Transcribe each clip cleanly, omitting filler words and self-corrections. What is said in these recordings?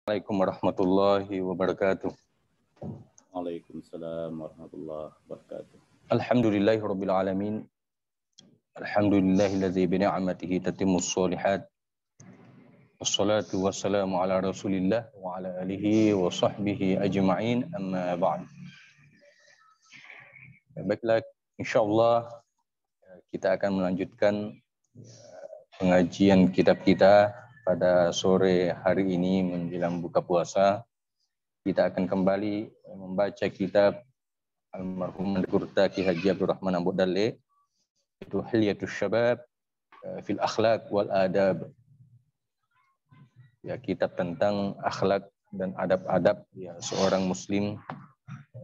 Assalamualaikum warahmatullahi wabarakatuh. Waalaikumsalam warahmatullahi wabarakatuh. Alhamdulillahirabbil alamin. Alhamdulillahilladzi bi ni'matihi tatimmus shalihat. Wassalatu wassalamu ala Rasulillah wa ala alihi wa sahbihi ajma'in. Amma ba'd. Baiklah, insyaallah kita akan melanjutkan pengajian kitab kita pada sore hari ini menjelang buka puasa. Kita akan kembali membaca kitab almarhum Kurta Ki Haji Abdul Rahman Abu Dalle, itu Hilyatus Syabab fil Akhlaq wal Adab. Ya, kitab tentang akhlak dan adab-adab ya seorang muslim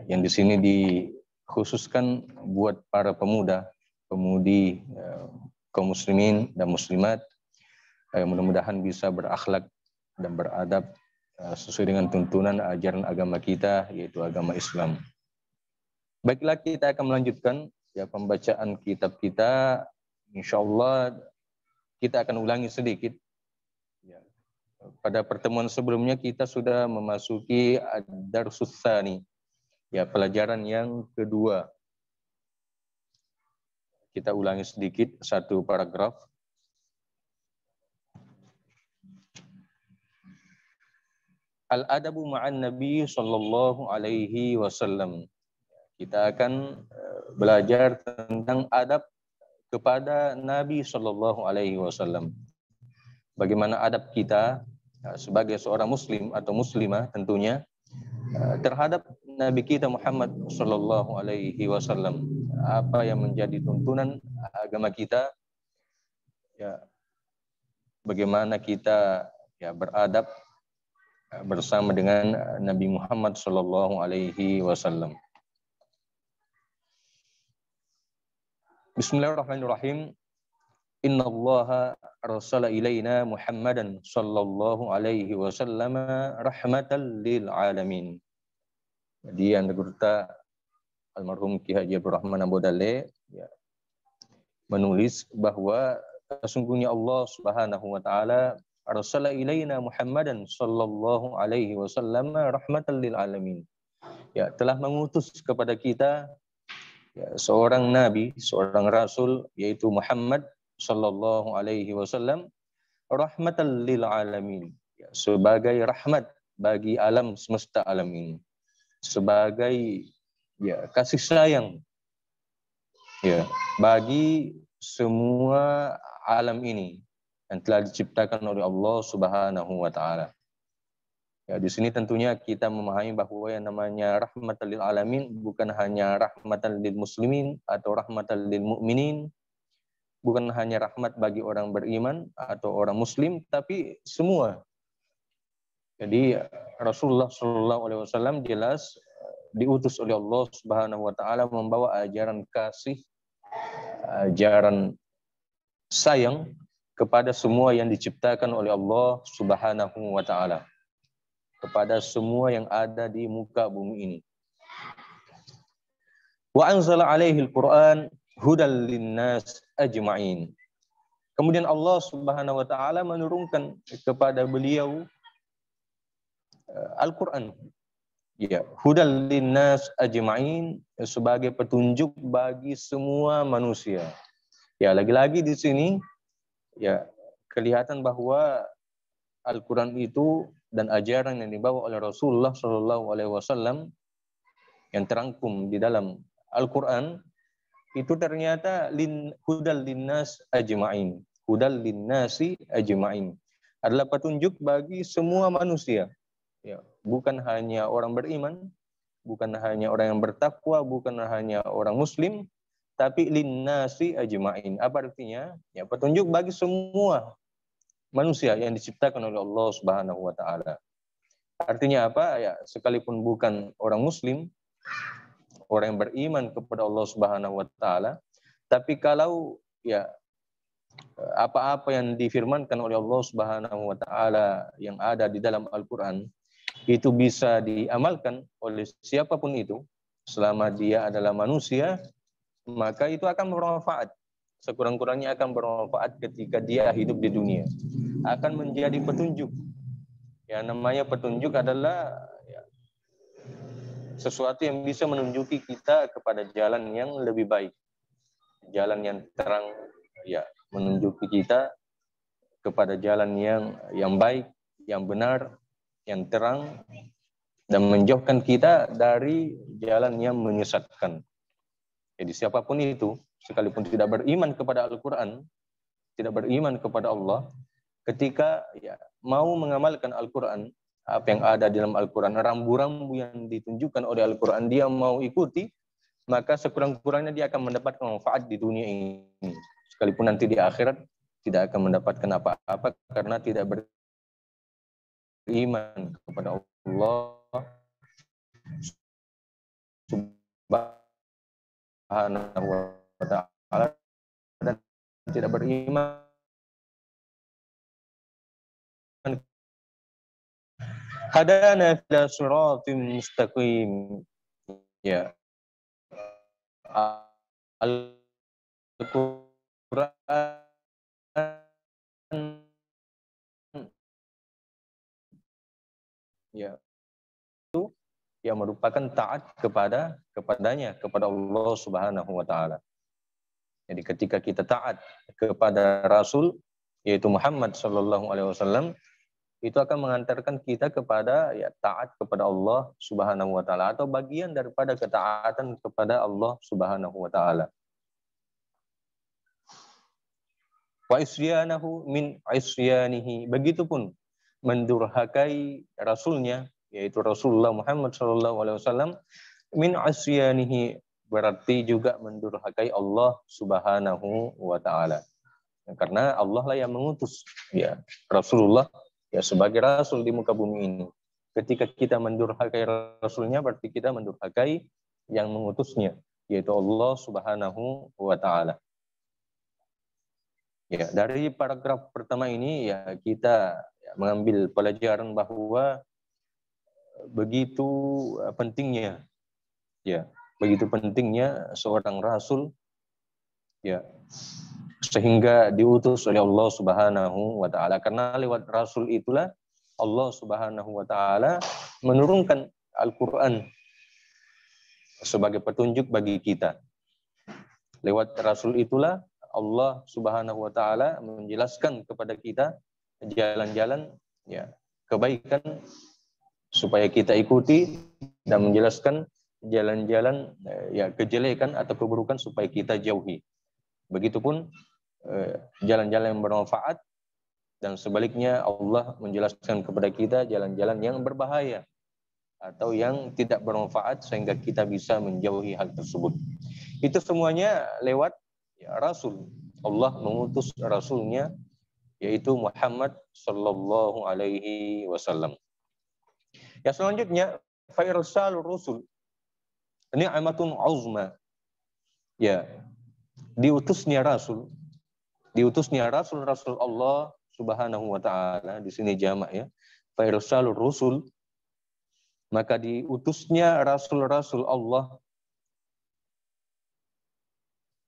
yang di sini dikhususkan buat para pemuda, pemudi kaum muslimin dan muslimat. Mudah-mudahan bisa berakhlak dan beradab sesuai dengan tuntunan ajaran agama kita, yaitu agama Islam. Baiklah, kita akan melanjutkan ya pembacaan kitab kita. Insyaallah kita akan ulangi sedikit. Ya. Pada pertemuan sebelumnya kita sudah memasuki ad-darsus tsani, ya pelajaran yang kedua. Kita ulangi sedikit satu paragraf. Al-adabu ma'an Nabi sallallahu alaihi wasallam. Kita akan belajar tentang adab kepada Nabi sallallahu alaihi wasallam. Bagaimana adab kita sebagai seorang muslim atau muslimah tentunya terhadap Nabi kita Muhammad sallallahu alaihi wasallam. Apa yang menjadi tuntunan agama kita, ya bagaimana kita ya beradab bersama dengan Nabi Muhammad sallallahu alaihi wasallam. Bismillahirrahmanirrahim. Innallaha arsala ilaina Muhammadan sallallahu alaihi wasallam rahmatan lil alamin. Jadi yang berkata almarhum Ki Haji Abdul Rahman Abu Dalle ya, menulis bahwa sesungguhnya Allah Subhanahu wa taala arsala ilaina Muhammadan sallallahu alaihi wasallam rahmatan lil alamin. Ya, telah mengutus kepada kita ya, seorang nabi, seorang rasul, yaitu Muhammad sallallahu alaihi wasallam rahmatan lil alamin, ya, sebagai rahmat bagi alam semesta alam ini, sebagai ya kasih sayang ya bagi semua alam ini yang telah diciptakan oleh Allah Subhanahu wa taala. Ya, di sini tentunya kita memahami bahwa yang namanya rahmatan lil alamin bukan hanya rahmatan lil muslimin atau rahmatan lil mukminin, bukan hanya rahmat bagi orang beriman atau orang muslim, tapi semua. Jadi Rasulullah sallallahu alaihi wasallam jelas diutus oleh Allah Subhanahu wa taala membawa ajaran kasih, ajaran sayang kepada semua yang diciptakan oleh Allah Subhanahu wa taala, kepada semua yang ada di muka bumi ini. Wa anzala alaihi al-Qur'an hudal linnas ajma'in. Kemudian Allah Subhanahu wa taala menurunkan kepada beliau Al-Qur'an. Ya, hudal linnas ajma'in, sebagai petunjuk bagi semua manusia. Ya, lagi-lagi di sini ya kelihatan bahwa Al-Qur'an itu dan ajaran yang dibawa oleh Rasulullah sallallahu alaihi wasallam yang terangkum di dalam Al-Qur'an itu ternyata hudal linnas ajma'in. Hudal linnasi ajma'in adalah petunjuk bagi semua manusia. Ya, bukan hanya orang beriman, bukan hanya orang yang bertakwa, bukan hanya orang muslim, tapi linnasi ajma'in. Apa artinya? Ya, petunjuk bagi semua manusia yang diciptakan oleh Allah Subhanahu wa taala. Artinya apa? Ya, sekalipun bukan orang muslim, orang yang beriman kepada Allah Subhanahu wa taala, tapi kalau ya apa-apa yang difirmankan oleh Allah Subhanahu wa taala yang ada di dalam Al-Qur'an itu bisa diamalkan oleh siapapun itu selama dia adalah manusia, maka itu akan bermanfaat. Sekurang-kurangnya akan bermanfaat ketika dia hidup di dunia. Akan menjadi petunjuk Ya, namanya petunjuk adalah ya, sesuatu yang bisa menunjuki kita kepada jalan yang lebih baik, jalan yang terang, ya, menunjuki kita kepada jalan yang baik, yang benar, yang terang, dan menjauhkan kita dari jalan yang menyesatkan. Jadi siapapun itu, sekalipun tidak beriman kepada Al-Quran, tidak beriman kepada Allah, ketika ya, mau mengamalkan Al-Quran, apa yang ada di dalam Al-Quran, rambu-rambu yang ditunjukkan oleh Al-Quran, dia mau ikuti, maka sekurang-kurangnya dia akan mendapatkan manfaat di dunia ini. Sekalipun nanti di akhirat tidak akan mendapatkan apa-apa karena tidak beriman kepada Allah Subhanahu wa ta'ala dan tidak beriman hadana ila siratim mustaqim. Ya, Al-Quran ya itu yang merupakan taat kepadanya, kepada Allah Subhanahu wa taala. Jadi ketika kita taat kepada Rasul yaitu Muhammad sallallahu alaihi wasallam, itu akan mengantarkan kita kepada ya taat kepada Allah Subhanahu wa taala atau bagian daripada ketaatan kepada Allah Subhanahu wa taala. Wa isyanahu min isyanihi. Begitupun mendurhakai rasulnya yaitu Rasulullah Muhammad sallallahu alaihi wasallam min isyanihi berarti juga mendurhakai Allah Subhanahu wa taala. Karena Allah lah yang mengutus ya Rasulullah ya sebagai rasul di muka bumi ini. Ketika kita mendurhakai rasulnya berarti kita mendurhakai yang mengutusnya yaitu Allah Subhanahu wa taala. Ya, dari paragraf pertama ini ya kita mengambil pelajaran bahwa begitu pentingnya ya, begitu pentingnya seorang rasul ya sehingga diutus oleh Allah Subhanahu wa taala karena lewat rasul itulah Allah Subhanahu wa taala menurunkan Al-Qur'an sebagai petunjuk bagi kita. Lewat rasul itulah Allah Subhanahu wa taala menjelaskan kepada kita jalan-jalan ya kebaikan supaya kita ikuti dan menjelaskan jalan-jalan ya kejelekan atau keburukan supaya kita jauhi. Begitupun jalan-jalan yang bermanfaat dan sebaliknya Allah menjelaskan kepada kita jalan-jalan yang berbahaya atau yang tidak bermanfaat sehingga kita bisa menjauhi hal tersebut. Itu semuanya lewat ya, Rasul. Allah mengutus Rasulnya yaitu Muhammad sallallahu alaihi wasallam. Ya selanjutnya fa irsalur rusul ni'matun uzma. Ya, diutusnya Rasul Rasul Allah Subhanahu wa taala di sini jamak ya. Fa irsalur rusul maka diutusnya rasul-rasul Allah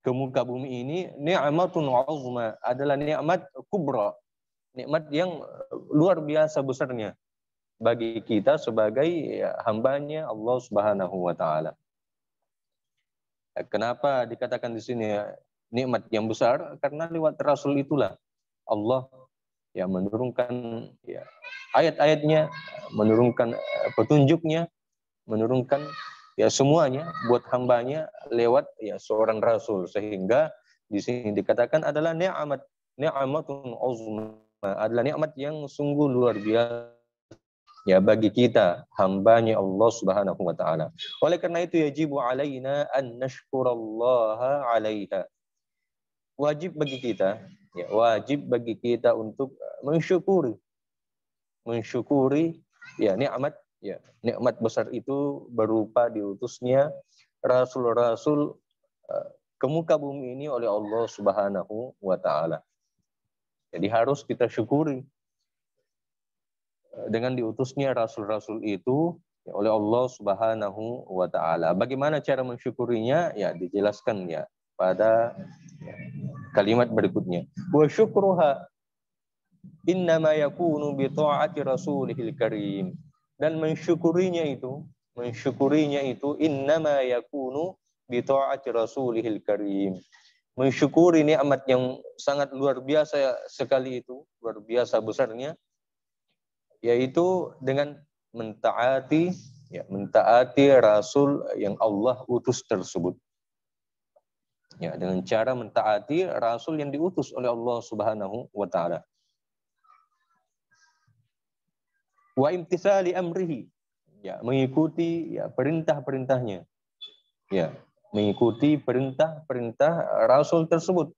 ke muka bumi ini ni'matun uzma adalah nikmat kubra, nikmat yang luar biasa besarnya bagi kita sebagai hambanya Allah Subhanahu wa taala. Kenapa dikatakan di sini nikmat yang besar? Karena lewat rasul itulah Allah ya menurunkan ya ayat-ayatnya, menurunkan petunjuknya, menurunkan ya semuanya buat hambanya lewat ya seorang rasul sehingga di sini dikatakan adalah ni'matun uzma adalah nikmat yang sungguh luar biasa ya bagi kita hambanya Allah Subhanahu wa taala. Oleh karena itu yajibu alaina an nashkurallaha 'alaiha. Wajib bagi kita untuk mensyukuri ya nikmat besar itu berupa diutusnya rasul-rasul ke muka bumi ini oleh Allah Subhanahu wa taala. Jadi harus kita syukuri dengan diutusnya rasul-rasul itu oleh Allah Subhanahu wa taala. Bagaimana cara mensyukurinya? Ya dijelaskan ya pada kalimat berikutnya. Wa syukruha innama yakunu bi ta'ati rasulihil karim. Dan mensyukurinya itu innama yakunu bi ta'ati rasulihil karim. Mensyukuri nikmat yang sangat luar biasa sekali itu, luar biasa besarnya, yaitu dengan mentaati rasul yang Allah utus tersebut. Ya, dengan cara mentaati rasul yang diutus oleh Allah Subhanahu wa taala. Wa imtithali amrihi. Ya, mengikuti perintah-perintahnya. Ya, mengikuti perintah-perintah rasul tersebut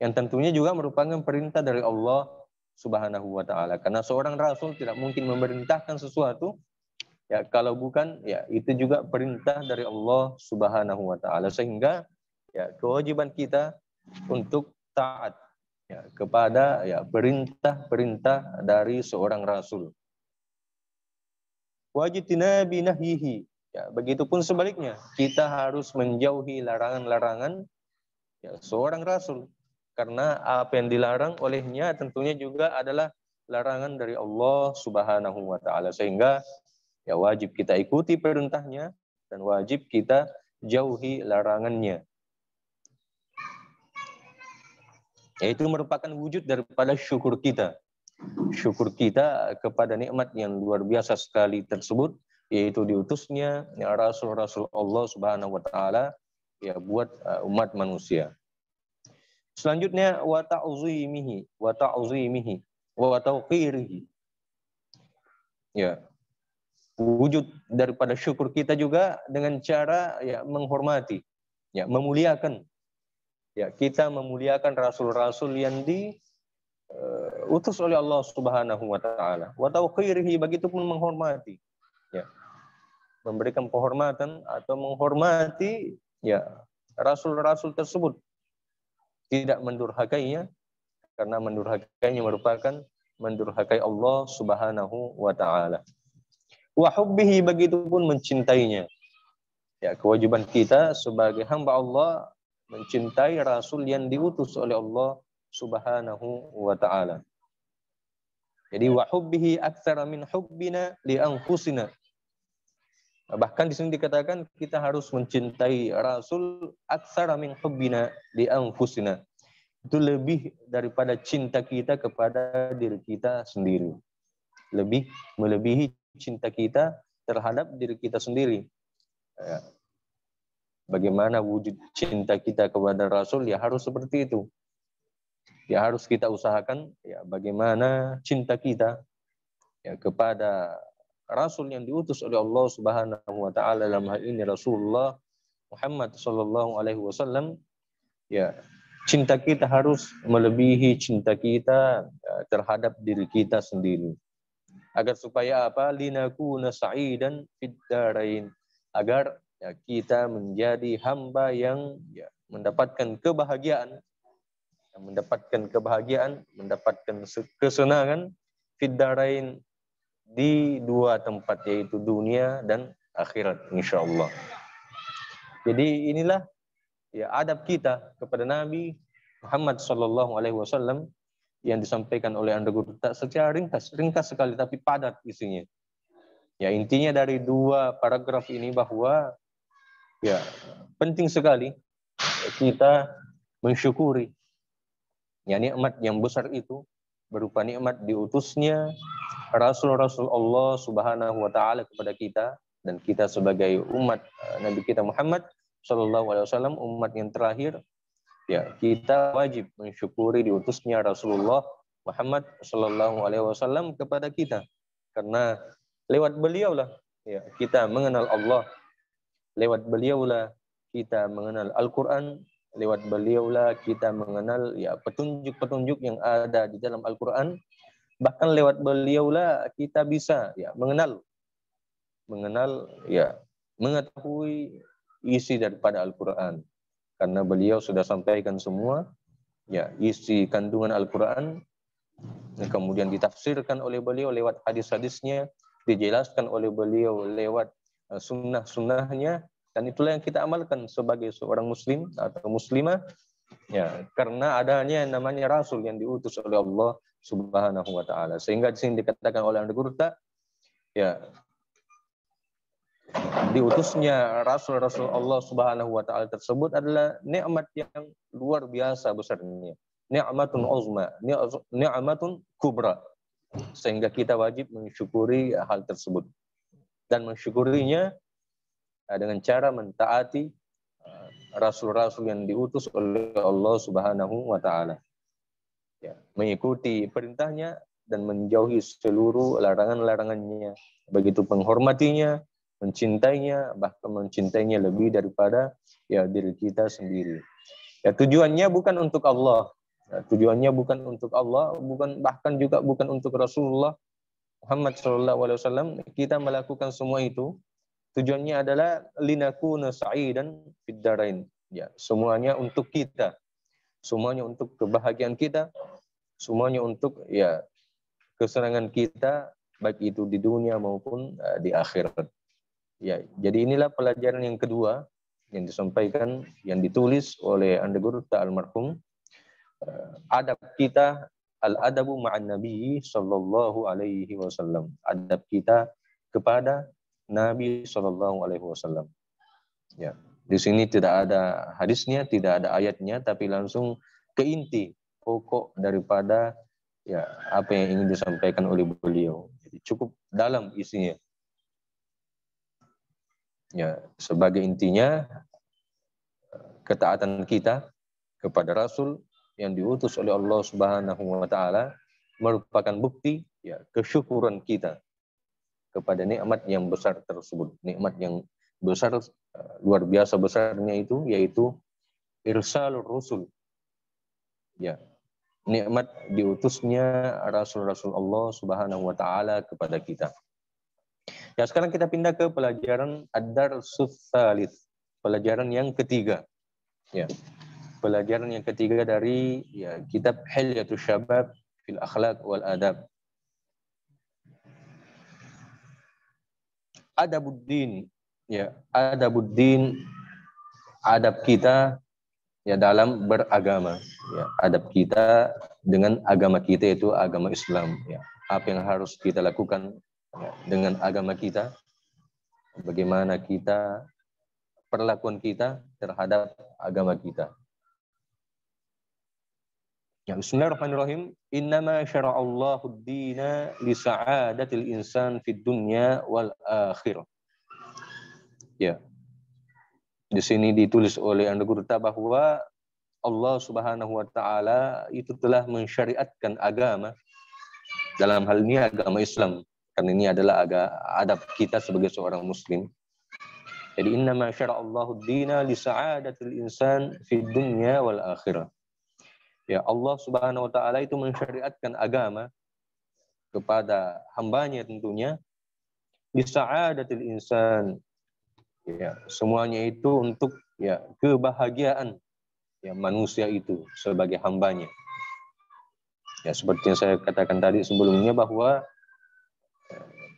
yang tentunya juga merupakan perintah dari Allah Subhanahu wa taala. Karena seorang rasul tidak mungkin memerintahkan sesuatu kalau bukan itu juga perintah dari Allah Subhanahu wa taala, sehingga kewajiban kita untuk taat kepada perintah-perintah dari seorang rasul. Wajtinabi nahyihi. Begitupun sebaliknya, kita harus menjauhi larangan-larangan seorang rasul. Karena apa yang dilarang olehnya tentunya juga adalah larangan dari Allah Subhanahu wa taala, sehingga wajib kita ikuti perintahnya dan wajib kita jauhi larangannya. Itu merupakan wujud daripada syukur kita. Syukur kita kepada nikmat yang luar biasa sekali tersebut, yaitu diutusnya rasul-rasul Allah Subhanahu wa taala buat umat manusia. Selanjutnya wa ta'zimihi wa tauqirihi. Wujud daripada syukur kita juga dengan cara menghormati, memuliakan. Kita memuliakan rasul-rasul yang diutus oleh Allah Subhanahu wa taala. Wa tauqirihi, begitupun menghormati. Memberikan penghormatan atau menghormati rasul-rasul tersebut. Tidak mendurhakainya, karena mendurhakainya merupakan mendurhakai Allah Subhanahu wa taala. Wa hubbihi, begitupun mencintainya. Kewajiban kita sebagai hamba Allah mencintai rasul yang diutus oleh Allah Subhanahu wa taala. Jadi wa hubbihi aktsara min hubbina li anfusina. Bahkan di sini dikatakan kita harus mencintai rasul aktsara min hubbina li anfusina. Itu lebih daripada cinta kita kepada diri kita sendiri. Melebihi cinta kita terhadap diri kita sendiri. Bagaimana wujud cinta kita kepada rasul harus seperti itu. Harus kita usahakan bagaimana cinta kita kepada rasul yang diutus oleh Allah Subhanahu wa taala, dalam hal ini Rasulullah Muhammad sallallahu alaihi wasallam. Cinta kita harus melebihi cinta kita terhadap diri kita sendiri. Agar supaya apa? Linakuna sa'idan fid darain. Agar kita menjadi hamba yang mendapatkan kebahagiaan, mendapatkan kesenangan fid darain, di dua tempat, yaitu dunia dan akhirat, insyaallah. Jadi inilah adab kita kepada Nabi Muhammad sallallahu alaihi wasallam yang disampaikan oleh Anda Guru secara ringkas sekali tapi padat isinya. Intinya dari dua paragraf ini bahwa penting sekali kita mensyukuri nikmat yang besar itu berupa nikmat diutusnya rasul-rasul Allah Subhanahu wa taala kepada kita, dan kita sebagai umat Nabi kita Muhammad sallallahu alaihi wasallam, umat yang terakhir, kita wajib mensyukuri diutusnya Rasulullah Muhammad sallallahu alaihi wasallam kepada kita, karena lewat beliaulah kita mengenal Allah, lewat beliaulah kita mengenal Al-Qur'an, lewat beliaulah kita mengenal petunjuk-petunjuk yang ada di dalam Al-Qur'an. Bahkan lewat beliaulah kita bisa mengetahui isi daripada Al-Qur'an. Karena beliau sudah sampaikan semua isi kandungan Al-Qur'an, kemudian ditafsirkan oleh beliau lewat hadis-hadisnya, dijelaskan oleh beliau lewat sunnah-sunnahnya, dan itulah yang kita amalkan sebagai seorang muslim atau muslimah, karena adanya yang namanya rasul yang diutus oleh Allah Subhanahu wa taala. Sehingga di sini dikatakan oleh Anda Gurta, ya, diutusnya rasul-rasul Allah Subhanahu wa taala tersebut adalah nikmat yang luar biasa besarnya. Ni'matun uzma, ni'matun kubra. Sehingga kita wajib mensyukuri hal tersebut. Dan mensyukurinya dengan cara mentaati rasul-rasul yang diutus oleh Allah Subhanahu wa taala. Ya, mengikuti perintahnya dan menjauhi seluruh larangan-larangannya. Begitu menghormatinya, mencintainya, bahkan mencintainya lebih daripada ya diri kita sendiri. Ya, tujuannya bukan untuk Allah. Ya, tujuannya bukan untuk Allah, bahkan juga bukan untuk Rasulullah Muhammad SAW. Kita melakukan semua itu tujuannya adalah linakuna sa'idan fid darain. Ya, semuanya untuk kita. Semuanya untuk kebahagiaan kita, semuanya untuk ya kesenangan kita baik itu di dunia maupun di akhirat. Ya, jadi inilah pelajaran yang kedua yang disampaikan, yang ditulis oleh Anda Gurta almarhum. Adab kita, al-adabu ma'an Nabi sallallahu alaihi wasallam. Adab kita kepada Nabi sallallahu alaihi wasallam. Ya, di sini tidak ada hadisnya, tidak ada ayatnya, tapi langsung ke inti pokok daripada ya apa yang ingin disampaikan oleh beliau. Jadi cukup dalam isinya. Ya, sebagai intinya ketaatan kita kepada Rasul yang diutus oleh Allah Subhanahu wa taala merupakan bukti ya kesyukuran kita kepada nikmat yang besar tersebut. Nikmat yang besar, luar biasa besarnya itu, yaitu irsalur rusul. Ya, nikmat diutusnya rasul-rasul Allah Subhanahu wa taala kepada kita. Ya, sekarang kita pindah ke pelajaran ad-darsus tsalits, pelajaran yang ketiga. Ya. Pelajaran yang ketiga dari ya kitab Hilyatus Syabab fil Akhlaq wal Adab. Adabuddin, ya, adabuddin, adab kita ya dalam beragama, ya, adab kita dengan agama kita itu agama Islam, ya. Apa yang harus kita lakukan ya, dengan agama kita, bagaimana kita perlakuan kita terhadap agama kita. Ya, bismillahirrahmanirrahim. Innama syara'allahu ad-dina li sa'adatil insan fid dunya wal akhirah. Ya. Di sini ditulis oleh Anda Gurta bahwa Allah Subhanahu wa taala itu telah mensyariatkan agama, dalam hal ini agama Islam, karena ini adalah adab kita sebagai seorang muslim. Jadi innama syara'allahu ad-dina li sa'adatil insan fid dunya wal akhirah. Ya, Allah Subhanahu wa taala itu mensyariatkan agama kepada hambanya tentunya li sa'adatil insan. Ya, semuanya itu untuk ya kebahagiaan ya manusia itu sebagai hambanya. Ya, seperti yang saya katakan tadi sebelumnya bahwa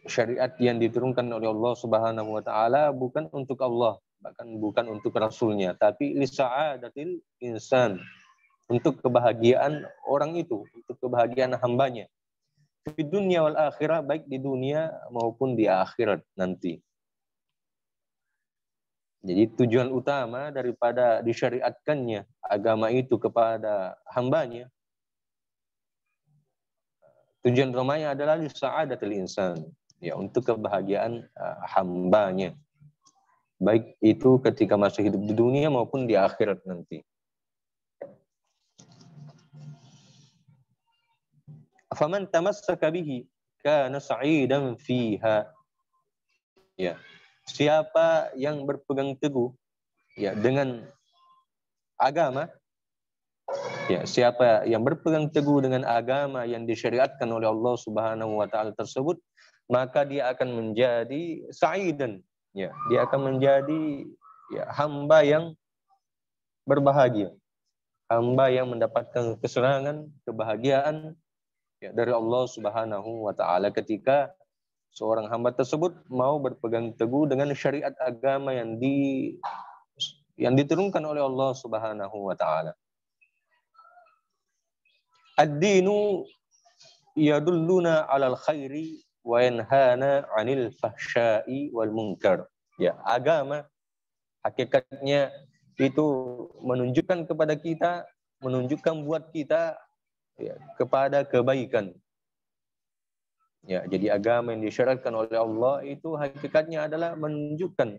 syariat yang diturunkan oleh Allah Subhanahu wa taala bukan untuk Allah, bahkan bukan untuk Rasulnya, tapi li sa'adatil insan, untuk kebahagiaan orang itu, untuk kebahagiaan hambanya. Di dunia wal akhirah, baik di dunia maupun di akhirat nanti. Jadi tujuan utama daripada disyariatkannya agama itu kepada hambanya, tujuan utamanya adalah li sa'adatil insan, ya, untuk kebahagiaan hambanya. Baik itu ketika masih hidup di dunia maupun di akhirat nanti. Faman tamassaka bihi kana sa'idan fiha. Ya. Siapa yang berpegang teguh ya dengan agama, ya, siapa yang berpegang teguh dengan agama yang disyariatkan oleh Allah Subhanahu wa taala tersebut, maka dia akan menjadi sa'idan, ya, dia akan menjadi ya hamba yang berbahagia. Hamba yang mendapatkan kesenangan, kebahagiaan ya, dari Allah Subhanahu wa taala ketika seorang hamba tersebut mau berpegang teguh dengan syariat agama yang diturunkan oleh Allah Subhanahu wa taala. Ad-dinu yadulluna 'alal khairi wa yanhana 'anil fahsya'i wal munkar. Ya, agama hakikatnya itu menunjukkan kepada kita, menunjukkan buat kita ya, kepada kebaikan. Ya, jadi agama yang disyariatkan oleh Allah itu hakikatnya adalah menunjukkan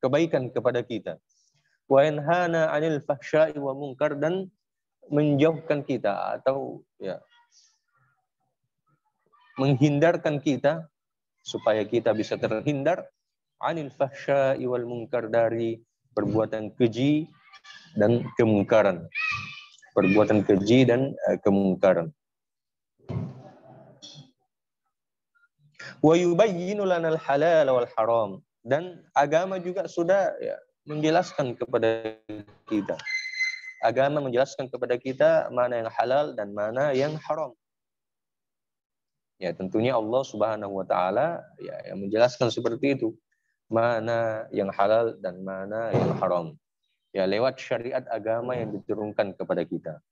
kebaikan kepada kita. Wa yanhana 'anil fahsya'i wal munkar, dan menjauhkan kita atau ya menghindarkan kita supaya kita bisa terhindar 'anil fahsya'i wal munkar, dari perbuatan keji dan kemungkaran. Perbuatan keji dan kemungkaran. Wa yubayyinu lanal halal wal haram, dan agama juga sudah ya, menjelaskan kepada kita. Agama menjelaskan kepada kita mana yang halal dan mana yang haram. Ya, tentunya Allah Subhanahu wa taala ya yang menjelaskan seperti itu. Mana yang halal dan mana yang haram. Ya, lewat syariat agama yang diturunkan kepada kita.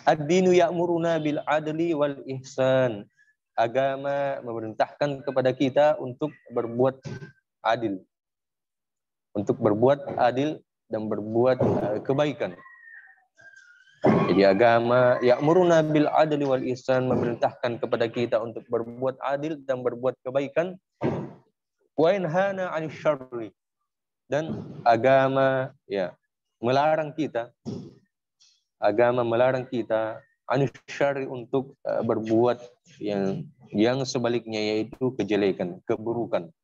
Ad-dinu ya'muruna bil adli wal ihsan. Agama memerintahkan kepada kita untuk berbuat adil. Untuk berbuat adil dan berbuat kebaikan. Jadi agama ya'muruna bil adli wal ihsan, memerintahkan kepada kita untuk berbuat adil dan berbuat kebaikan. Wa yanhana 'anil syarri, dan agama ya melarang kita, agama melarang kita 'anil syarri, untuk berbuat yang sebaliknya, yaitu kejelekan, keburukan.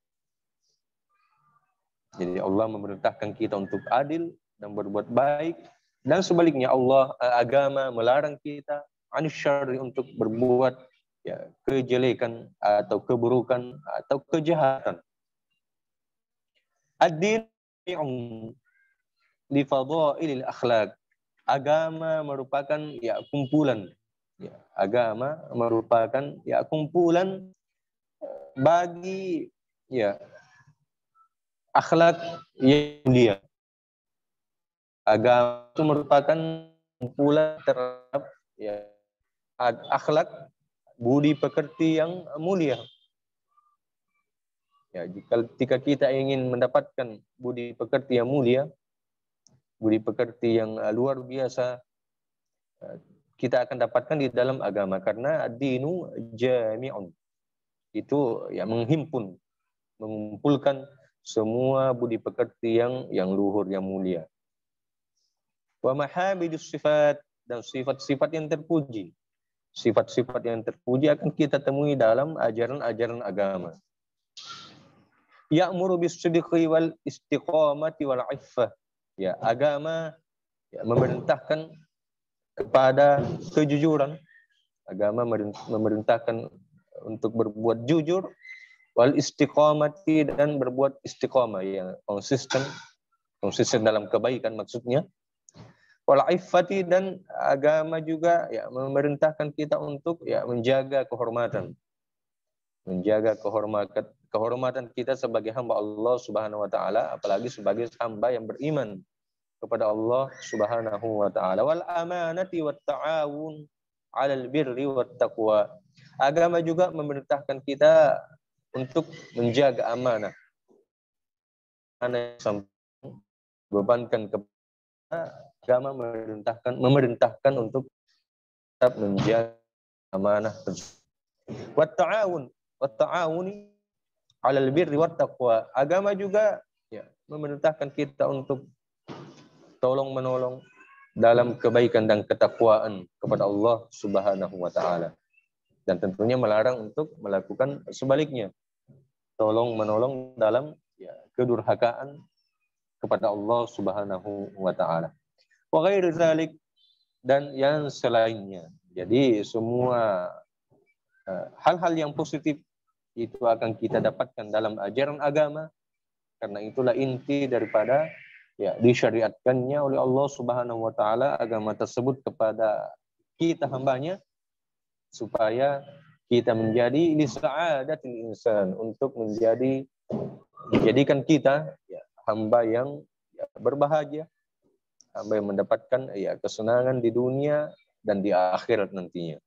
Jadi Allah memerintahkan kita untuk adil dan berbuat baik, dan sebaliknya agama melarang kita 'anil syarri, untuk berbuat ya kejelekan atau keburukan atau kejahatan. Ad-din li fadailil akhlaq. Agama merupakan ya kumpulan. Ya, agama merupakan ya kumpulan bagi ya akhlak yang mulia. Agama itu merupakan kumpulan terhadap ya akhlak budi pekerti yang mulia. Ya, jika kita ingin mendapatkan budi pekerti yang mulia, budi pekerti yang luar biasa, kita akan dapatkan di dalam agama, karena ad-dinu jami'un. Itu ya menghimpun, mengumpulkan semua budi pekerti yang luhur, yang mulia. Wa mahamidus sifat, dan sifat-sifat yang terpuji. Sifat-sifat yang terpuji akan kita temui dalam ajaran-ajaran agama. Ya'muru bis-sidqi wal istiqamati wal 'iffah. Ya, agama ya, memerintahkan kepada kejujuran. Agama memerintahkan untuk berbuat jujur, wal istiqamati, dan berbuat istiqamah, yang konsisten dalam kebaikan maksudnya. Wal 'iffati, dan agama juga ya memerintahkan kita untuk ya menjaga kehormatan. Menjaga kehormatan kita sebagai hamba Allah Subhanahu wa taala, apalagi sebagai hamba yang beriman kepada Allah Subhanahu wa taala. Wal amanati wat ta'awun 'alal birri wat taqwa. Agama juga memerintahkan kita untuk menjaga amanah. Amanah yang bebankan kepada agama memerintahkan untuk tetap menjaga amanah tersebut. Wat ta'awuni 'alal birri wat taqwa. Agama juga ya memerintahkan kita untuk tolong-menolong dalam kebaikan dan ketakwaan kepada Allah Subhanahu wa taala. Dan tentunya melarang untuk melakukan sebaliknya. Tolong-menolong dalam ya kedurhakaan kepada Allah Subhanahu wa taala. Wa ghairi dzalik, dan yang selainnya. Jadi semua hal-hal yang positif itu akan kita dapatkan dalam ajaran agama, karena itulah inti daripada ya disyariatkannya oleh Allah Subhanahu wa taala agama tersebut kepada kita hambanya, supaya kita menjadi li sa'adatil insan, untuk menjadikan kita ya hamba yang ya, berbahagia, hamba yang mendapatkan ya kesenangan di dunia dan di akhirat nantinya.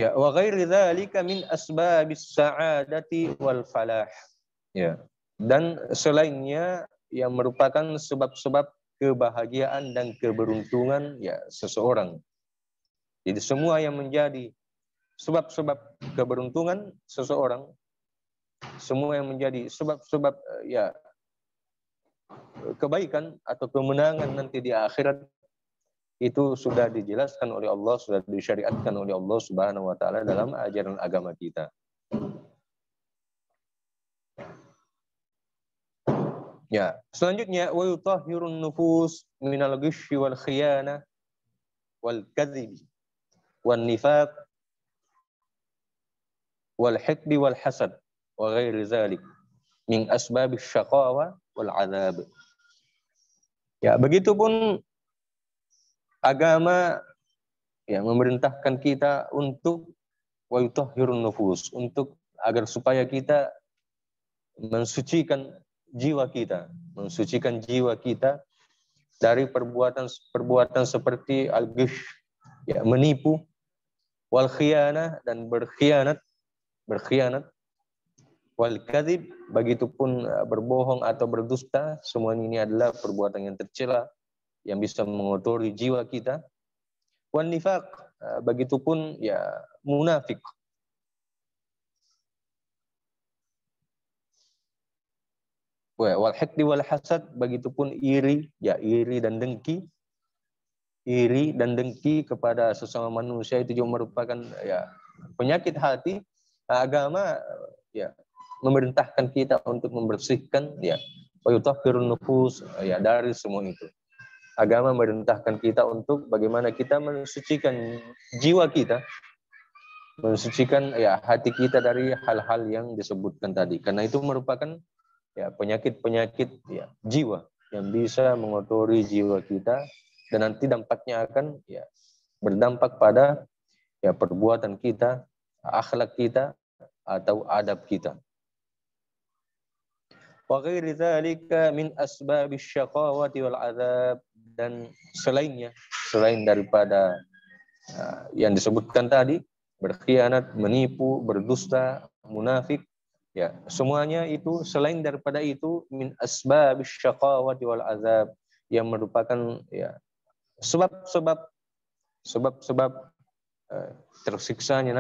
Ya, wa ghairi dzalika min asbabis sa'adati wal falah. Ya. Dan selainnya yang merupakan sebab-sebab kebahagiaan dan keberuntungan ya seseorang. Jadi semua yang menjadi sebab-sebab keberuntungan seseorang, semua yang menjadi sebab-sebab ya kebaikan atau kemenangan nanti di akhirat itu sudah dijelaskan oleh Allah, sudah disyariatkan oleh Allah Subhanahu wa taala dalam ajaran agama kita. Ya, selanjutnya wa yutahhirun nufus minal ghishyi wal khiyanah wal kadhib wan nifaq wal hiqdi wal hasad wa ghairi dzalik min asbabis syaqawa wal adzab. Ya, begitupun agama ya memerintahkan kita untuk wa yutahhirun nufus, untuk agar supaya kita mensucikan jiwa kita dari perbuatan seperti al-ghish, ya menipu, wal khiyanah dan berkhianat, wal kadzib, begitupun berbohong atau berdusta. Semua ini adalah perbuatan yang tercela yang bisa mengotori jiwa kita. Wan nifaq, begitupun ya munafik. Wal hiqdi wal hasad, begitupun iri, ya iri dan dengki. Iri dan dengki kepada sesama manusia itu juga merupakan ya penyakit hati. Agama ya memerintahkan kita untuk membersihkan ya wa yutahhirun nufus ya dari semua itu. Agama memerintahkan kita untuk bagaimana kita mensucikan jiwa kita, mensucikan ya hati kita dari hal-hal yang disebutkan tadi. Karena itu merupakan ya penyakit-penyakit ya jiwa yang bisa mengotori jiwa kita dan nanti dampaknya akan ya berdampak pada ya perbuatan kita, akhlak kita atau adab kita. Wa ghairi dzalika min asbabis syaqawati wal adzab, dan selainnya, selain daripada yang disebutkan tadi, berkhianat, menipu, berdusta, munafik, ya semuanya itu selain daripada itu min asbabis syaqawati wal adzab, yang merupakan ya sebab-sebab tersiksanya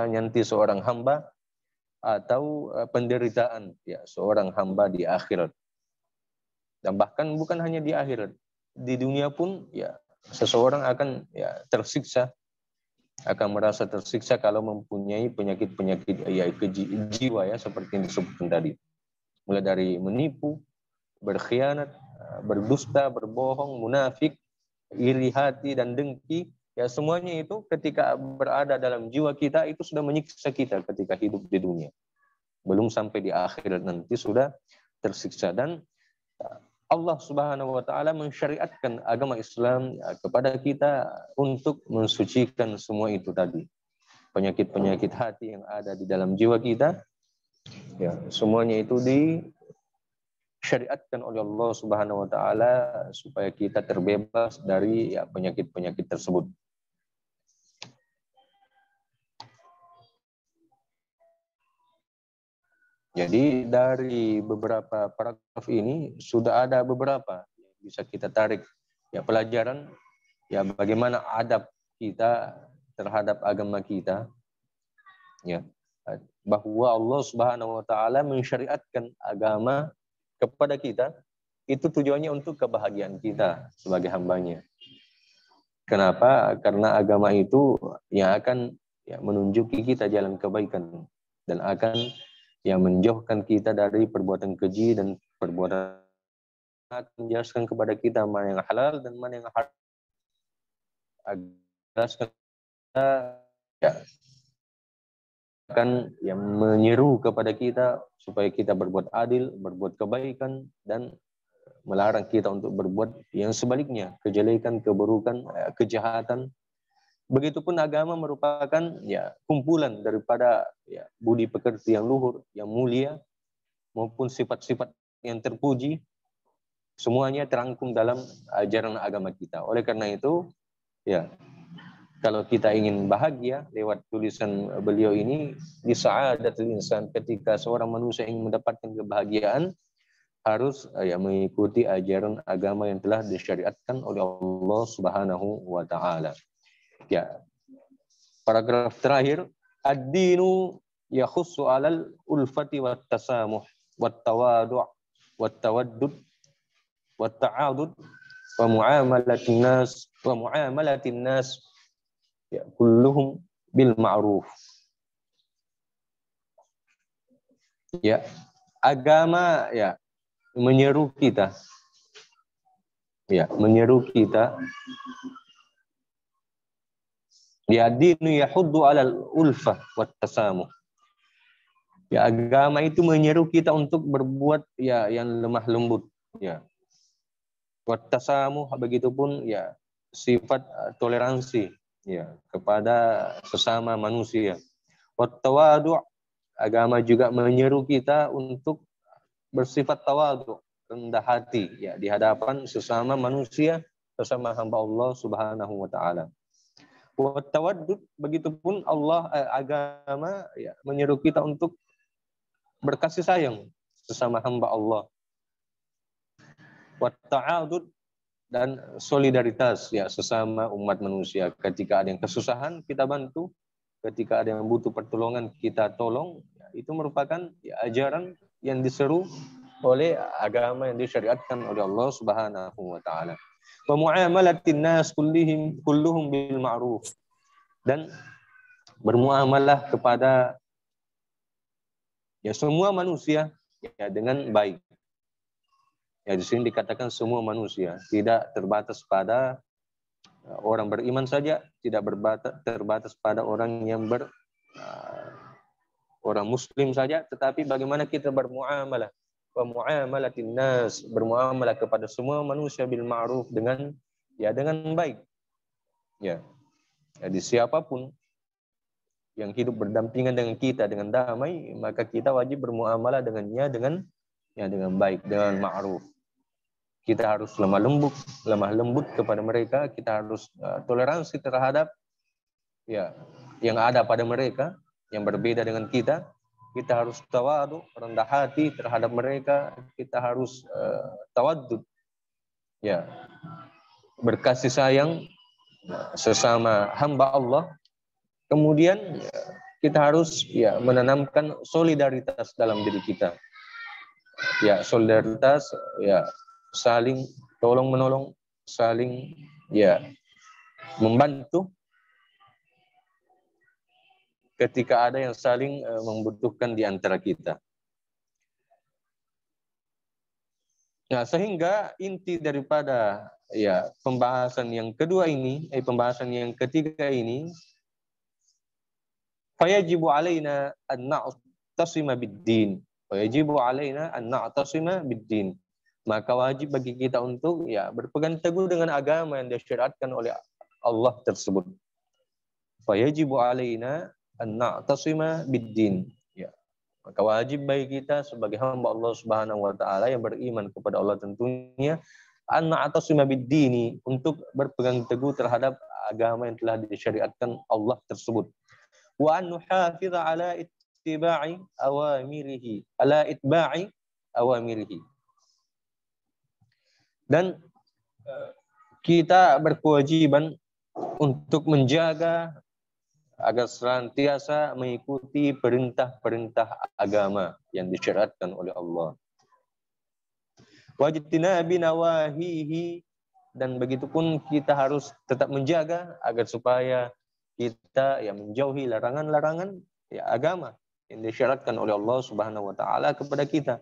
nanti seorang hamba atau penderitaan ya seorang hamba di akhirat. Dan bahkan bukan hanya di akhirat, di dunia pun ya seseorang akan ya tersiksa, akan merasa tersiksa kalau mempunyai penyakit-penyakit ya jiwa ya seperti yang disebutkan tadi. Mulai dari menipu, berkhianat, berdusta, berbohong, munafik, iri hati dan dengki, ya semuanya itu ketika berada dalam jiwa kita itu sudah menyiksa kita ketika hidup di dunia. Belum sampai di akhirat nanti sudah tersiksa. Dan Allah Subhanahu wa taala mensyariatkan agama Islam ya, kepada kita untuk mensucikan semua itu tadi. Penyakit-penyakit hati yang ada di dalam jiwa kita, ya semuanya itu disyariatkan oleh Allah Subhanahu wa taala supaya kita terbebas dari ya penyakit-penyakit tersebut. Jadi dari beberapa paragraf ini sudah ada beberapa yang bisa kita tarik ya pelajaran ya bagaimana adab kita terhadap agama kita, ya bahwa Allah Subhanahu wa taala mensyariatkan agama kepada kita itu tujuannya untuk kebahagiaan kita sebagai hambanya. Kenapa? Karena agama itu yang akan ya menunjuki kita jalan kebaikan dan akan yang menjauhkan kita dari perbuatan keji dan perbuatan menjelaskan kepada kita mana yang halal dan mana yang haram. Jelaskan kita ya, akan yang menyeru kepada kita supaya kita berbuat adil, berbuat kebaikan, dan melarang kita untuk berbuat yang sebaliknya, kejelekan, keburukan, kejahatan. Begitupun agama merupakan ya kumpulan daripada ya budi pekerti yang luhur, yang mulia, maupun sifat-sifat yang terpuji, semuanya terangkum dalam ajaran agama kita. Oleh karena itu, ya Kalau kita ingin bahagia lewat tulisan beliau ini, di sa'adatul insan, ketika seorang manusia ingin mendapatkan kebahagiaan, harus mengikuti ajaran agama yang telah disyariatkan oleh Allah Subhanahu wa taala. Ya. Paragraf terakhir, ad-dinu yakhussu 'alal ulfati wat tasamuh wat tawadu' wat tawaddud wat ta'adud wa muamalatin nas ya kulluhum bil ma'ruf. Ya, agama ya menyeru kita ya dinu yahuddu 'alal ulfah wat tasamuh. Ya, agama itu menyeru kita untuk berbuat ya yang lemah lembut, ya. Wat tasamuh, begitupun ya sifat toleransi ya kepada sesama manusia. Wat tawadu', agama juga menyeru kita untuk bersifat tawadu', rendah hati ya di hadapan sesama manusia, sesama hamba Allah Subhanahu wa taala. Wat tawaddud, begitupun agama ya menyeru kita untuk berkasih sayang sesama hamba Allah. Wat ta'adud, dan solidaritas ya sesama umat manusia. Ketika ada yang kesusahan kita bantu, ketika ada yang butuh pertolongan kita tolong. Ya, itu merupakan ya, ajaran yang diseru oleh agama yang disyariatkan oleh Allah Subhanahu wa taala. Wa muamalatin nas kulluhum bil ma'ruf, dan bermuamalah kepada ya semua manusia ya dengan baik. Ya, di sini dikatakan semua manusia, tidak terbatas pada orang beriman saja, tidak terbatas pada orang yang orang muslim saja, tetapi bagaimana kita bermuamalah, muamalatin nas, bermuamalah kepada semua manusia bil ma'ruf, dengan baik. Ya. Jadi siapapun yang hidup berdampingan dengan kita dengan damai, maka kita wajib bermuamalah dengannya dengan baik, dengan ma'ruf. Kita harus lemah lembut kepada mereka, kita harus toleransi terhadap ya yang ada pada mereka yang berbeda dengan kita. Kita harus tawadu, rendah hati terhadap mereka, kita harus tawaddud ya, berkasih sayang sesama hamba Allah. Kemudian kita harus ya menanamkan solidaritas dalam diri kita. Ya, solidaritas ya saling tolong menolong, saling ya membantu ketika ada yang saling membutuhkan di antara kita. Nah, sehingga inti daripada ya pembahasan yang kedua ini, pembahasan yang ketiga ini, fayajibu alaina an na'tasima bid-din. Fayajibu alaina an na'tasima bid-din. Maka wajib bagi kita untuk ya berpegang teguh dengan agama yang disyariatkan oleh Allah tersebut. Fayajibu alaina an na'tasima bid-din. Ya. Maka wajib bagi kita sebagai hamba Allah Subhanahu wa taala yang beriman kepada Allah tentunya, an na'tasima bid-dini, untuk berpegang teguh terhadap agama yang telah disyariatkan Allah tersebut. Wa an nuhafiza ala ittiba'i awamirihi. Dan kita berkewajiban untuk menjaga agar senantiasa mengikuti perintah-perintah agama yang disyariatkan oleh Allah. Wajtinabi nawahihi, dan begitupun kita harus tetap menjaga agar supaya kita ya menjauhi larangan-larangan ya agama yang disyariatkan oleh Allah Subhanahu wa taala kepada kita.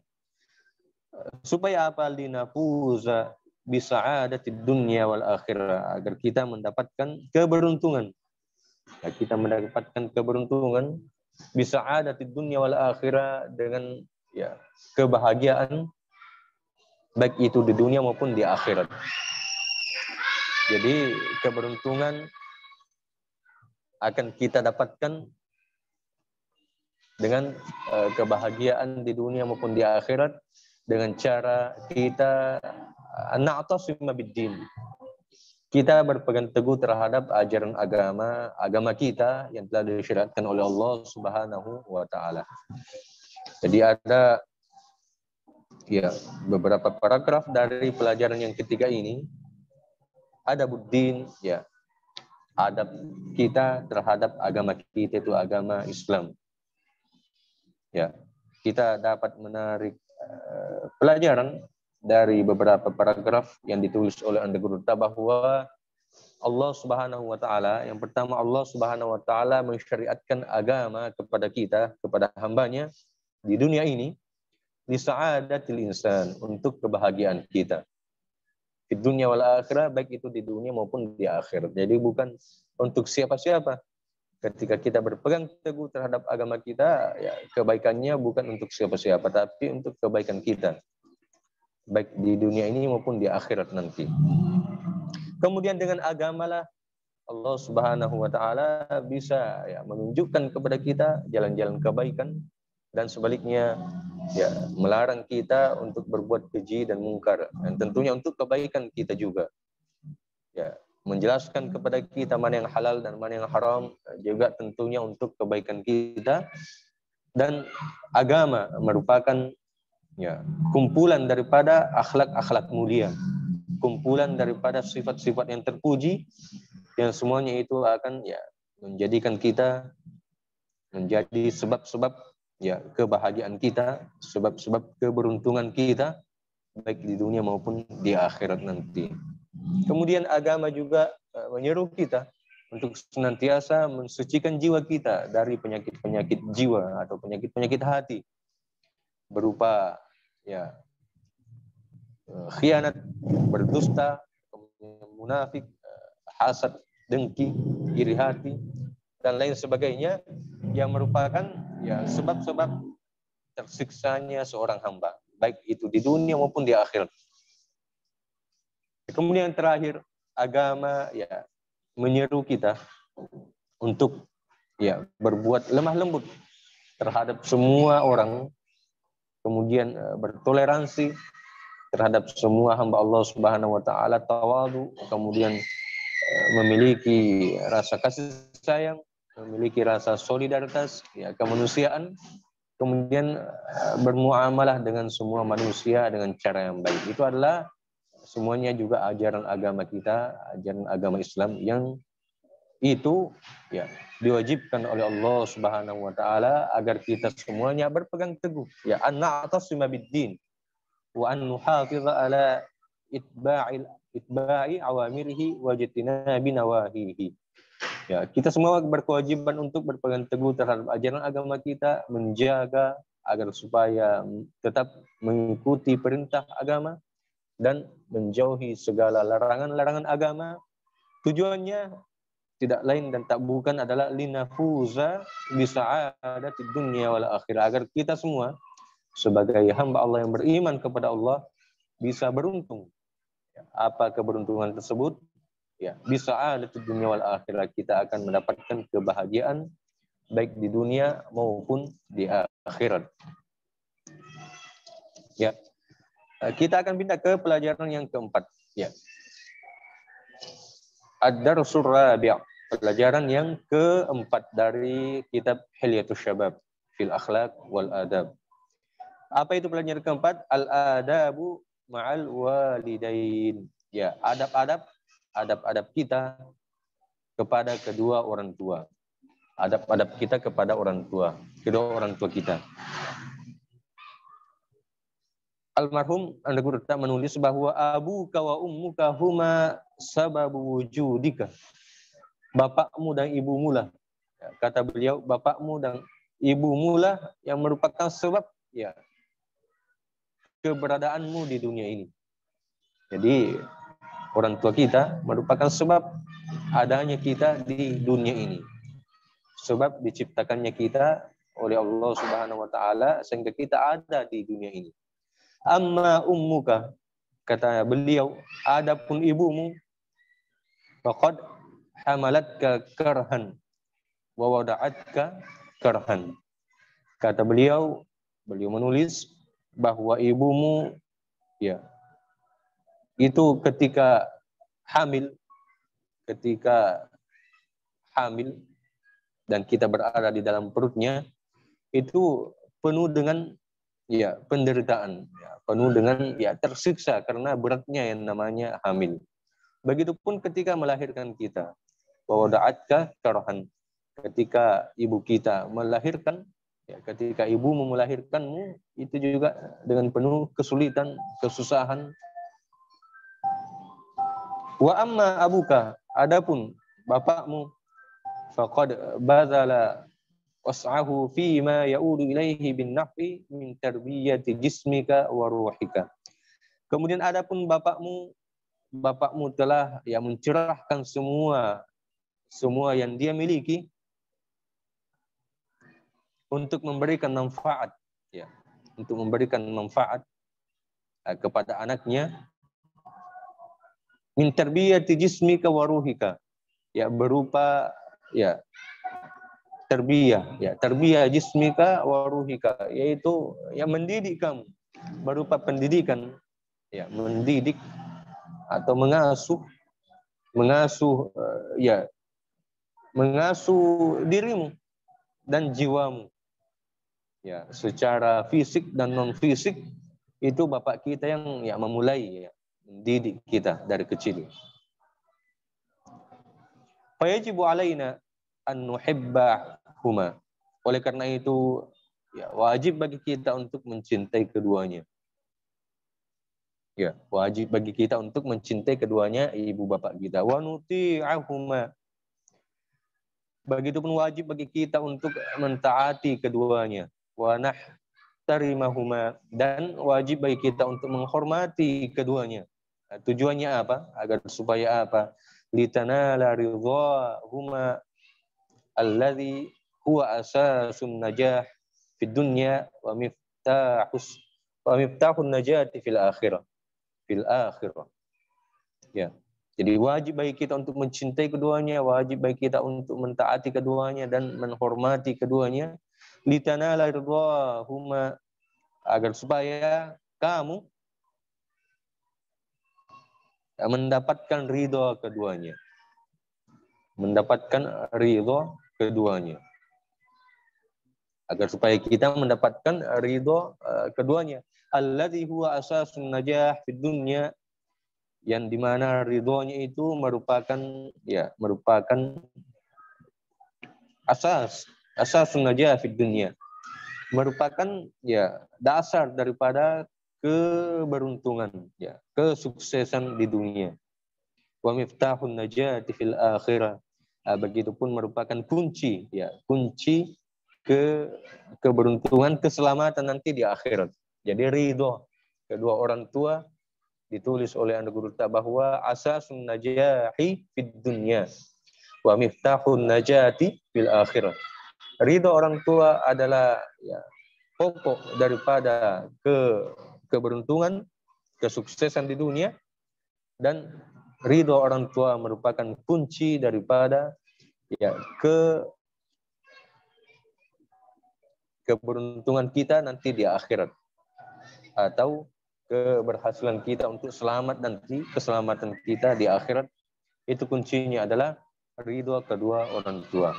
Supaya apa? Linafuza bisa'adatid dunya wal akhirah, agar kita mendapatkan keberuntungan. Ya, kita mendapatkan keberuntungan bisa'adatid dunya wal akhirah, dengan ya kebahagiaan baik itu di dunia maupun di akhirat. Jadi keberuntungan akan kita dapatkan dengan kebahagiaan di dunia maupun di akhirat dengan cara kita na'tasima bid-din, kita berpegang teguh terhadap ajaran agama kita yang telah disyariatkan oleh Allah Subhanahu wa taala. Jadi ada beberapa paragraf dari pelajaran yang ketiga ini, adabuddin, adab kita terhadap agama kita itu agama Islam. Kita dapat menarik pelajaran dari beberapa paragraf yang ditulis oleh Andaguruta bahwa Allah Subhanahu wa taala, yang pertama Allah Subhanahu wa taala mensyariatkan agama kepada kita, kepada hambanya di dunia ini, li sa'adatil insan, untuk kebahagiaan kita. Di dunia wal akhirah, baik itu di dunia maupun di akhirat. Jadi bukan untuk siapa-siapa. Ketika kita berpegang teguh terhadap agama kita, kebaikannya bukan untuk siapa-siapa, tapi untuk kebaikan kita, baik di dunia ini maupun di akhirat nanti. Kemudian dengan agamalah Allah Subhanahu wa taala bisa menunjukkan kepada kita jalan-jalan kebaikan, dan sebaliknya melarang kita untuk berbuat keji dan mungkar, dan tentunya untuk kebaikan kita juga. Menjelaskan kepada kita mana yang halal dan mana yang haram, juga tentunya untuk kebaikan kita. Dan agama merupakan kumpulan daripada akhlak-akhlak mulia, kumpulan daripada sifat-sifat yang terpuji, yang semuanya itu akan menjadikan kita menjadi sebab-sebab kebahagiaan kita, sebab-sebab keberuntungan kita, baik di dunia maupun di akhirat nanti. Kemudian agama juga menyeru kita untuk senantiasa mensucikan jiwa kita dari penyakit-penyakit jiwa atau penyakit-penyakit hati, berupa khianat, berdusta, munafik, hasad, dengki, iri hati, dan lain sebagainya, yang merupakan sebab-sebab tersiksanya seorang hamba, baik itu di dunia maupun di akhirat. Kemudian terakhir, agama menyeru kita untuk berbuat lemah lembut terhadap semua orang, kemudian bertoleransi terhadap semua hamba Allah Subhanahu wa taala, tawadu, kemudian memiliki rasa kasih sayang, memiliki rasa solidaritas, kemanusiaan, kemudian bermuamalah dengan semua manusia dengan cara yang baik. Itu adalah semuanya juga ajaran agama kita, ajaran agama Islam, yang itu diwajibkan oleh Allah Subhanahu wa taala agar kita semuanya berpegang teguh, an na'tasima bid-din wa an nuhafiza ala itba'i awamirihi wa jitinabi nawahihi. Kita semua berkewajiban untuk berpegang teguh terhadap ajaran agama kita, menjaga agar supaya tetap mengikuti perintah agama dan menjauhi segala larangan-larangan agama. Tujuannya tidak lain dan tak bukan adalah linafuza bisa'adatid dunya wal akhirah, agar kita semua sebagai hamba Allah yang beriman kepada Allah bisa beruntung. Apa keberuntungan tersebut? Bisa'adatid dunya wal akhirah, kita akan mendapatkan kebahagiaan baik di dunia maupun di akhirat. Kita akan pindah ke pelajaran yang keempat. Ad-Darsul Rabi', pelajaran yang keempat dari kitab Hilyatus Syabab fil Akhlaq wal Adab. Apa itu pelajaran keempat? Al-adabu ma'al walidain. Adab-adab kita kepada kedua orang tua. Adab-adab kita kepada orang tua, kedua orang tua kita. Almarhum Andaguruta menulis bahwa abuka wa ummuka huma sababu wujudika. Bapakmu dan ibumu lah, kata beliau, bapakmu dan ibumu lah yang merupakan sebab keberadaanmu di dunia ini. Jadi orang tua kita merupakan sebab adanya kita di dunia ini, sebab diciptakannya kita oleh Allah Subhanahu wa taala sehingga kita ada di dunia ini. Amma ummuka, kata beliau, adapun ibumu, faqad hamalatka karhan wa wada'atka karhan. Kata beliau menulis bahwa ibumu itu ketika hamil ketika hamil dan kita berada di dalam perutnya itu penuh dengan penderitaan, penuh dengan tersiksa karena beratnya yang namanya hamil. Begitupun ketika melahirkan kita, wa wada'atka karhan, ketika ibu kita melahirkan, ketika ibu melahirkanmu itu juga dengan penuh kesulitan, kesusahan. Wa amma abuka, adapun bapakmu, faqad bazala was'ahu fi ma ya'udu ilaihi bin nafi min tarbiyati jismika wa ruhika. Kemudian adapun bapakmu telah mencerahkan semua yang dia miliki untuk memberikan manfaat, untuk memberikan manfaat kepada anaknya, min tarbiyati jismika wa ruhika, berupa tarbiyah jismika wa ruhika, yaitu mendidik kamu berupa pendidikan, mendidik atau mengasuh dirimu dan jiwamu, secara fisik dan non fisik. Itu bapak kita yang memulai mendidik kita dari kecil. Fayajibu alaina an nuhibbahuma. Oleh karena itu wajib bagi kita untuk mencintai keduanya. Wajib bagi kita untuk mencintai keduanya, ibu bapak kita. Wa nuti'ahuma. Begitupun wajib bagi kita untuk mentaati keduanya. Wa nahtarimahuma, dan wajib bagi kita untuk menghormati keduanya. Tujuannya apa? Agar supaya apa? Litanala ridhahuma alladhi huwa asasun najah fid dunya wa miftahun najati fil akhirah. Jadi wajib bagi kita untuk mencintai keduanya, wajib bagi kita untuk mentaati keduanya dan menghormati keduanya. Litanala ridhahuma, agar supaya kamu mendapatkan ridho keduanya. Mendapatkan ridho keduanya. Agar supaya kita mendapatkan ridho keduanya. Alladzi huwa asasun najah fid dunya, yang dimana ridhonya itu merupakan asasun najah fid dunya, merupakan dasar daripada keberuntungan, kesuksesan di dunia. Wa miftahun najati fil akhirah, begitupun merupakan kunci keberuntungan, keselamatan nanti di akhirat. Jadi ridho kedua orang tua ditulis oleh Anda Guru bahwa asasun najahi fid dunya wa miftahun najati fil akhirah. Ridho orang tua adalah pokok daripada keberuntungan, kesuksesan di dunia, dan ridho orang tua merupakan kunci daripada keberuntungan kita nanti di akhirat, atau keberhasilan kita untuk selamat nanti, keselamatan kita di akhirat. Itu kuncinya adalah ridho kedua orang tua.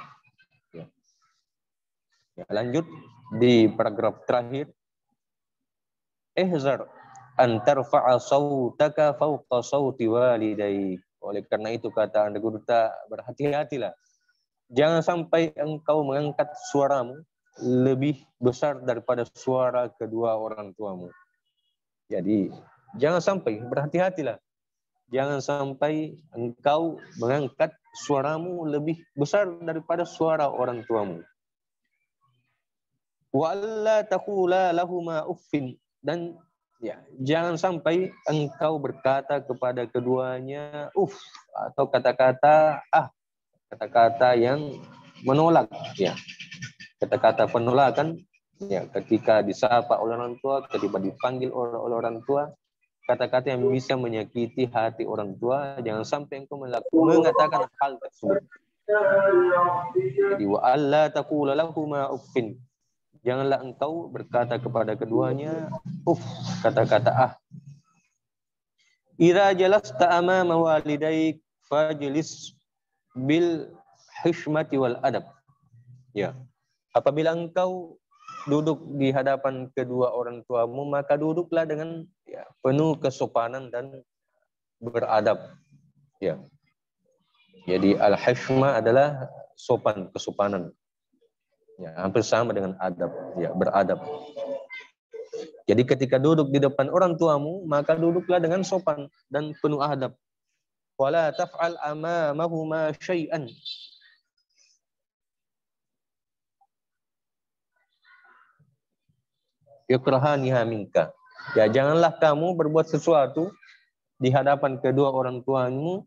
Lanjut di paragraf terakhir. Ihzar an tarfa'a sautaka fawqa sauti walidayk. Oleh karena itu kata Anda Guru, berhati-hatilah. Jangan sampai engkau mengangkat suaramu lebih besar daripada suara kedua orang tuamu. Jadi jangan sampai, berhati-hatilah. Jangan sampai engkau mengangkat suaramu lebih besar daripada suara orang tuamu. Wa alla taqula lahuma uffin, dan jangan sampai engkau berkata kepada keduanya atau kata-kata kata-kata yang menolak, kata-kata penolakan, ketika disapa oleh orang tua, ketika dipanggil oleh orang tua, kata-kata yang bisa menyakiti hati orang tua. Jangan sampai engkau mengatakan hal tersebut. Jadi wa alla taqula lahuma uffin, janganlah engkau berkata kepada keduanya kata-kata Idza jalasta amama walidayk fajlis bil hishmati wal adab. Ya. Apabila engkau duduk di hadapan kedua orang tuamu, maka duduklah dengan penuh kesopanan dan beradab. Ya. Jadi al-hishmah adalah sopan, kesopanan. Ya, hampir sama dengan adab, ya, beradab. Jadi ketika duduk di depan orang tuamu, maka duduklah dengan sopan dan penuh adab. Wala taf'al amamahuma syai'an. Yakrahaniha minka. Ya, janganlah kamu berbuat sesuatu di hadapan kedua orang tuamu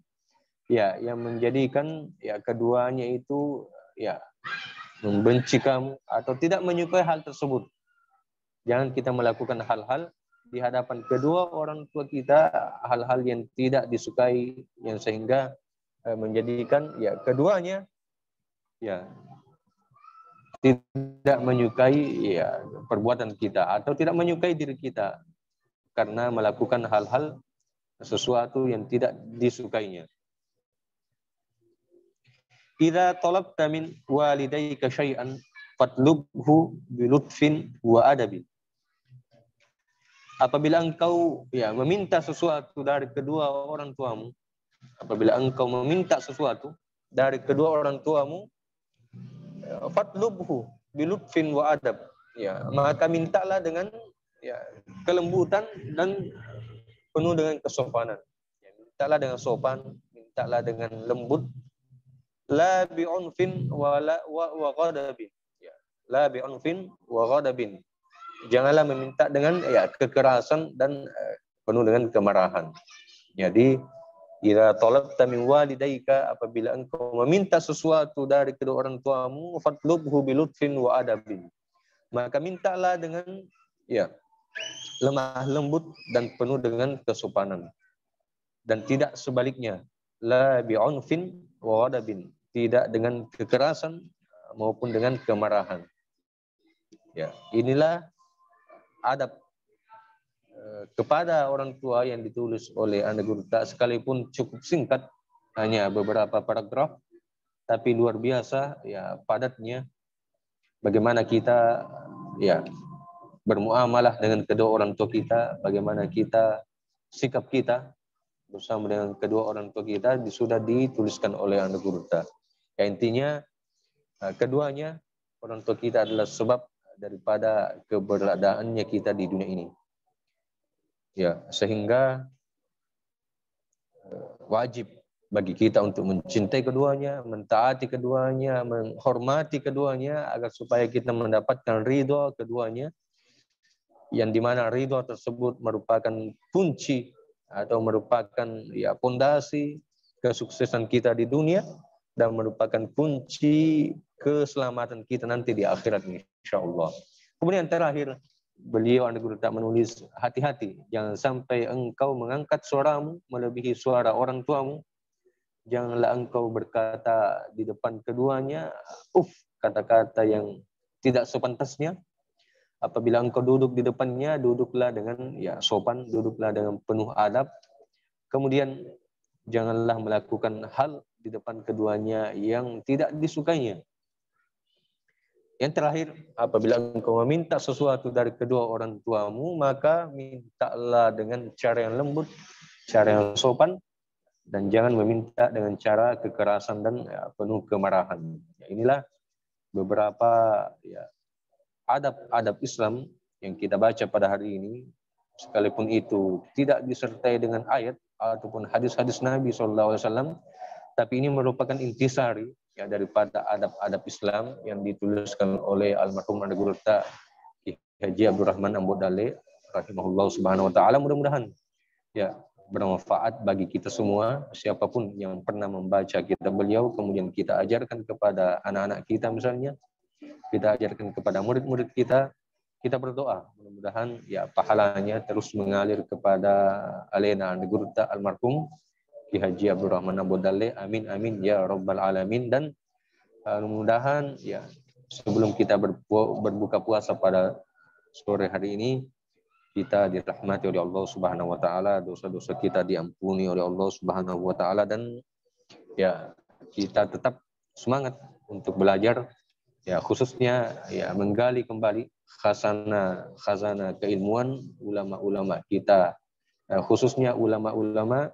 ya yang menjadikan ya keduanya itu ya membenci kamu atau tidak menyukai hal tersebut. Jangan kita melakukan hal-hal di hadapan kedua orang tua kita, hal-hal yang tidak disukai yang sehingga menjadikan ya keduanya ya tidak menyukai ya perbuatan kita atau tidak menyukai diri kita karena melakukan hal-hal sesuatu yang tidak disukainya. Idza talabta min walidayka syai'an fatlubhu bilutfin wa adabin. Apabila engkau ya meminta sesuatu dari kedua orang tuamu, apabila engkau meminta sesuatu dari kedua orang tuamu, fatlubhu bilutfin wa adab. Ya, maka mintalah dengan ya kelembutan dan penuh dengan kesopanan. Ya, mintalah dengan sopan, mintalah dengan lembut. La bi'unfin wa ghadabin. Ya, la bi'unfin wa ghadabin. Janganlah meminta dengan ya kekerasan dan penuh dengan kemarahan. Jadi idza talabta min walidayka, apabila engkau meminta sesuatu dari kedua orang tuamu, fatlubhu bilutfin wa adabin. Maka mintalah dengan ya lemah lembut dan penuh dengan kesopanan. Dan tidak sebaliknya, la bi'unfin wa ghadabin, tidak dengan kekerasan maupun dengan kemarahan. Ya, inilah adab kepada orang tua yang ditulis oleh Anda Gurta, sekalipun cukup singkat, hanya beberapa paragraf, tapi luar biasa ya padatnya bagaimana kita ya bermuamalah dengan kedua orang tua kita, bagaimana kita sikap kita bersama dengan kedua orang tua kita sudah dituliskan oleh Anda Gurta. Ya, intinya keduanya orang tua kita adalah sebab daripada keberadaannya kita di dunia ini. Ya, sehingga wajib bagi kita untuk mencintai keduanya, mentaati keduanya, menghormati keduanya agar supaya kita mendapatkan ridho keduanya, yang dimana ridho tersebut merupakan kunci atau merupakan ya pondasi kesuksesan kita di dunia dan merupakan kunci keselamatan kita nanti di akhirat insyaallah. Kemudian terakhir beliau Anda Guru tak menulis, hati-hati jangan sampai engkau mengangkat suaramu melebihi suara orang tuamu. Janganlah engkau berkata di depan keduanya kata-kata yang tidak sepantasnya. Apabila engkau duduk di depannya, duduklah dengan ya sopan, duduklah dengan penuh adab. Kemudian janganlah melakukan hal di depan keduanya yang tidak disukainya. Yang terakhir, apabila engkau meminta sesuatu dari kedua orang tuamu, maka mintalah dengan cara yang lembut, cara yang sopan, dan jangan meminta dengan cara kekerasan dan ya, penuh kemarahan. Ya, inilah beberapa ya, adab-adab Islam yang kita baca pada hari ini, sekalipun itu tidak disertai dengan ayat ataupun hadis-hadis Nabi SAW, tapi ini merupakan intisari ya daripada adab-adab Islam yang dituliskan oleh almarhum Anda Guru Haji Abdurrahman Ambodale rahimahullah subhanahu wa ta'ala. Mudah-mudahan ya bermanfaat bagi kita semua, siapapun yang pernah membaca kitab beliau, kemudian kita ajarkan kepada anak-anak kita misalnya, kita ajarkan kepada murid-murid kita, kita berdoa mudah-mudahan ya pahalanya terus mengalir kepada alena Anda Guru almarhum Ki Haji Abdurrahman Ambodale, amin amin ya rabbal alamin. Dan mudah-mudahan ya sebelum kita berbuka puasa pada sore hari ini, kita dirahmati oleh Allah Subhanahu wa taala, dosa-dosa kita diampuni oleh Allah Subhanahu wa taala, dan ya kita tetap semangat untuk belajar, ya khususnya ya menggali kembali khazanah keilmuan ulama-ulama kita, khususnya ulama-ulama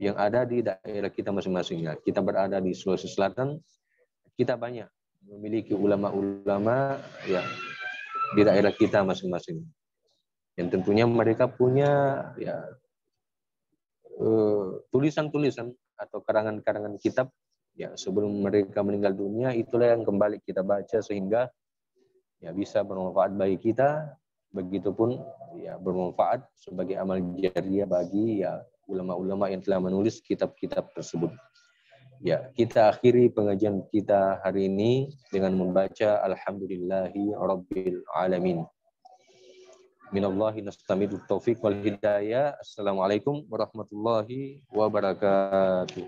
yang ada di daerah kita masing-masing. Kita berada di Sulawesi Selatan, kita banyak memiliki ulama-ulama ya di daerah kita masing-masing. Yang tentunya mereka punya ya tulisan-tulisan atau karangan-karangan kitab ya sebelum mereka meninggal dunia, itulah yang kembali kita baca sehingga ya bisa bermanfaat bagi kita, begitupun ya bermanfaat sebagai amal jariah bagi ya ulama-ulama yang telah menulis kitab-kitab tersebut. Ya, kita akhiri pengajian kita hari ini dengan membaca Alhamdulillahi Rabbil Alamin. Minallahi nastamidu taufiq wal hidayah. Assalamualaikum warahmatullahi wabarakatuh.